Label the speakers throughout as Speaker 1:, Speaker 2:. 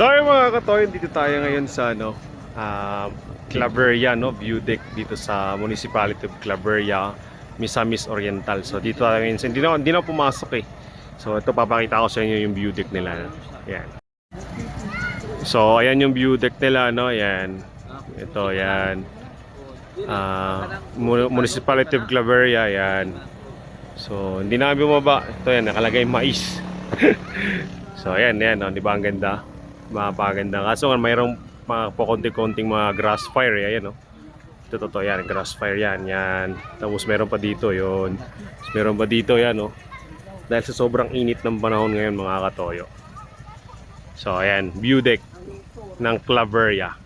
Speaker 1: So yung mga katoy, dito tayo ngayon sa Claveria, no? View deck dito sa Municipality of Claveria, Misamis Oriental. So dito tayo ngayon. Hindi na pumasok eh. So ito papakita ko sa inyo yung view deck nila. Yan. So ayan yung view deck nila, no? Yan. Ito, yan. Municipality of Claveria, yan. So hindi na bumaba. Ito yan, nakalagay mais. So ayan, yan, no? Di ba ang ganda? Mapaganda. Kaso nga mayroong mga konti-konting mga grass fire, ayan, no? Ito totoo yan, grass fire yan, yan. Tapos meron pa dito, yun. Tapos meron pa dito, yan, no? Dahil sa sobrang init ng panahon ngayon, mga katoyo. So ayan, view deck ng Claveria.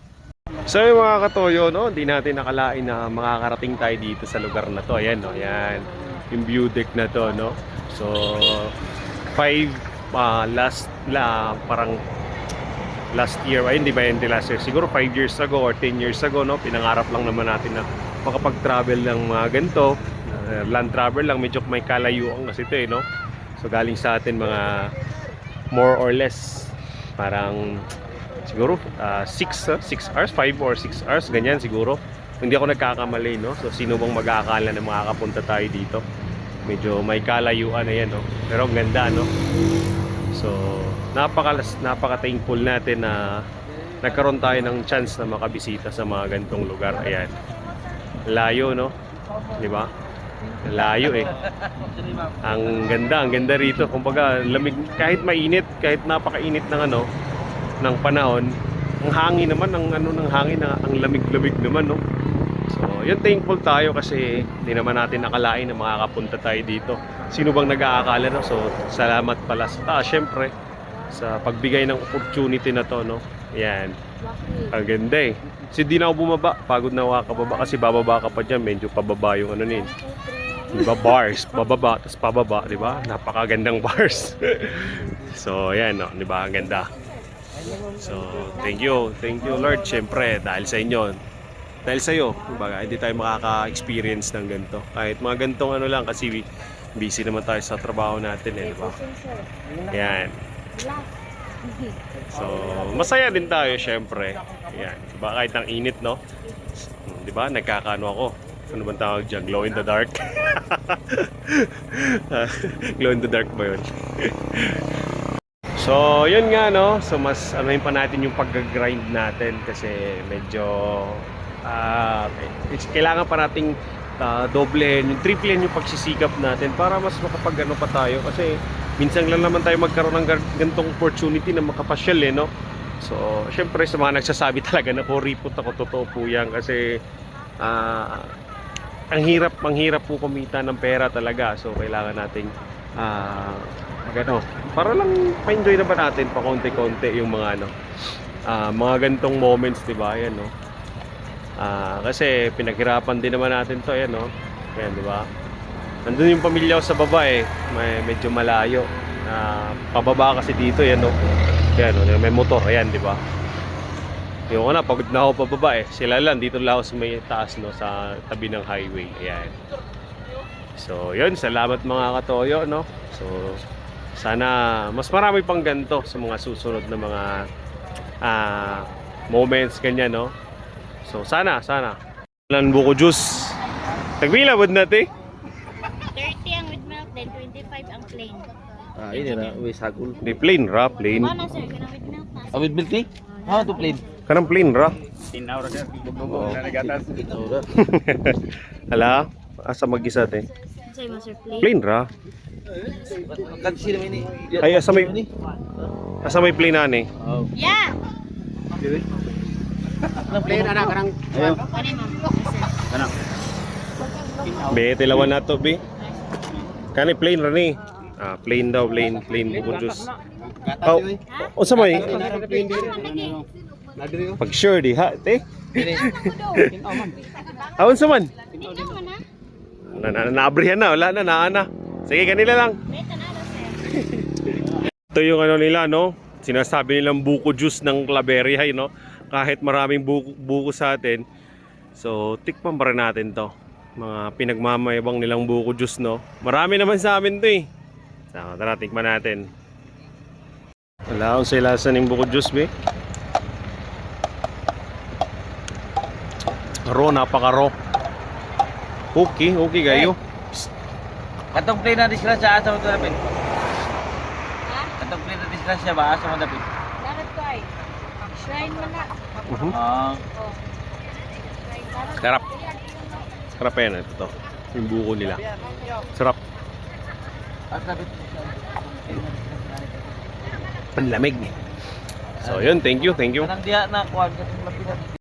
Speaker 1: So yung mga katoyo, no, hindi natin nakalain na makakarating tayo dito sa lugar na to. Ayan, no, ayan, yung view deck na to, no. So parang last year, ay hindi ba hindi last year, siguro 5 years ago or 10 years ago, no, pinangarap lang naman natin na makapag-travel ng mga ganito, land travel lang, medyo may kalayuan kasi ito eh, no. So galing sa atin mga more or less parang siguro 6 hours, 5 or 6 hours, ganyan siguro. Hindi ako nagkakamali, no. So sino bang mag-aakala na makakapunta tayo dito? Medyo may kalayuan na yan, no. Pero ang ganda, no. So napaka-thankful natin na nagkaroon tayo ng chance na makabisita sa mga ganitong lugar. Ayan. Layo, no? 'Di ba? Layo eh. Ang ganda rito. Kumbaga, lamig kahit mainit, kahit napakainit ng ng panahon, ang hangin naman ng hangin, ang lamig-lamig naman, no? So, yun, thankful tayo kasi hindi naman natin nakalain na makakapunta tayo dito. Sino bang nag-aakala, no? So, salamat pala syempre sa pagbigay ng opportunity na to, no? Ayan. Ang ganda eh. Kasi di na ako bumaba. Pagod na ako kababa kasi bababa ka pa dyan. Medyo pababa yung diba, bars. Bababa, tapos pababa, diba? Napakagandang bars. So, ayan, no? Diba? Ang ganda. So, thank you. Thank you, Lord. Siyempre, dahil sa inyo. Dahil sa'yo, diba? Hindi tayo makaka-experience ng ganito. Kahit mga gantong lang kasi busy naman tayo sa trabaho natin eh, diba? Ayan. So, masaya din tayo syempre. Ayan, diba? Kahit ang init, no? Diba? Nagkakaano ako. Ano bang tawag dyan? Glow in the dark? Glow in the dark ba yun? So, yun nga, no? So, mas anuhin pa natin yung pag-grind natin kasi medyo kailangan pa nating doblehin, yung triplehin yung pagsisikap natin para mas makapag-ano pa tayo kasi minsan lang naman tayo magkaroon ng ganitong opportunity na makapasyal eh, no? So, syempre sa mga nagsasabi talaga na kuripot ako, totoo po yan kasi ang hirap po kumita ng pera talaga. So, kailangan nating para lang ma-enjoy naman natin pa konti-konti yung mga mga ganitong moments, di ba? Ayan, no? Kasi pinaghirapan din naman natin to, ayan, no? Ayan, di ba? Nandun yung pamilya ko sa baba eh. Medyo malayo. Pababa kasi dito, yan, no? Ayan, no? May motor, ayan, di ba? Yung pagod na ako pababa eh. Sila lang, dito lang ako sa may taas, no? Sa tabi ng highway, ayan. So, yun, salamat mga katoyo, no? So, sana mas marami pang ganito sa mga susunod na mga moments, ganyan, no? So, sana. Lan buko juice. Tagpila ba natin?
Speaker 2: 30 ang with milk, then 25 ang plain.
Speaker 3: Ini na, wis sagol.
Speaker 1: Di plain ra, plain.
Speaker 2: Ano sir, kanang with milk na.
Speaker 3: With milk ni? How to plain?
Speaker 1: Kanang plain ra.
Speaker 4: Tinaw ra sir. Na gatas.
Speaker 1: Hala, asa mag-isa te?
Speaker 2: Say mo sir, plain.
Speaker 1: Plain ra.
Speaker 3: Kansi naman ni.
Speaker 1: Ay, asa may plain ani.
Speaker 3: Oh.
Speaker 2: Yeah!
Speaker 4: Plain ana karang
Speaker 2: Ano ma'am?
Speaker 4: kanang.
Speaker 1: Be, tilawan na to, be. Kani plain ra ni. Plain daw, plain buko juice. Oh, unsa may? Pag sure di ha, te. Unsa man?
Speaker 2: Hindi ka mo na.
Speaker 1: Naabrihan na, wala na, naana. Sige, kanila lang.
Speaker 2: May tanalo sir.
Speaker 1: Ito yung nila, no? Sinasabi nilang buko juice ng Claveria, no? Kahit maraming buko sa atin. So, tikman pa rin natin to. Mga pinagmamayabang nilang buko juice, no? Marami naman sa amin to eh. So, tara, tikman natin. Wala akong silasan ng bukod juice, be. Raw, napaka-raw. Okay, okay kayo.
Speaker 3: Katong plane na disgrasya asa mo dapit.
Speaker 2: Ha?
Speaker 3: Katong plane na disgrasya ba asa mo dapit?
Speaker 2: Dapat ko ay. Shrine mo na.
Speaker 3: Ah,
Speaker 2: Oh. Shrine dapat.
Speaker 1: Sarap. Sarap yan. Ito. Yung buko nila. Sarap.
Speaker 3: at dapit.
Speaker 1: Ang lamig. So, yun. Thank you. Thank you.
Speaker 3: Kanang diha na kuan katong lapit.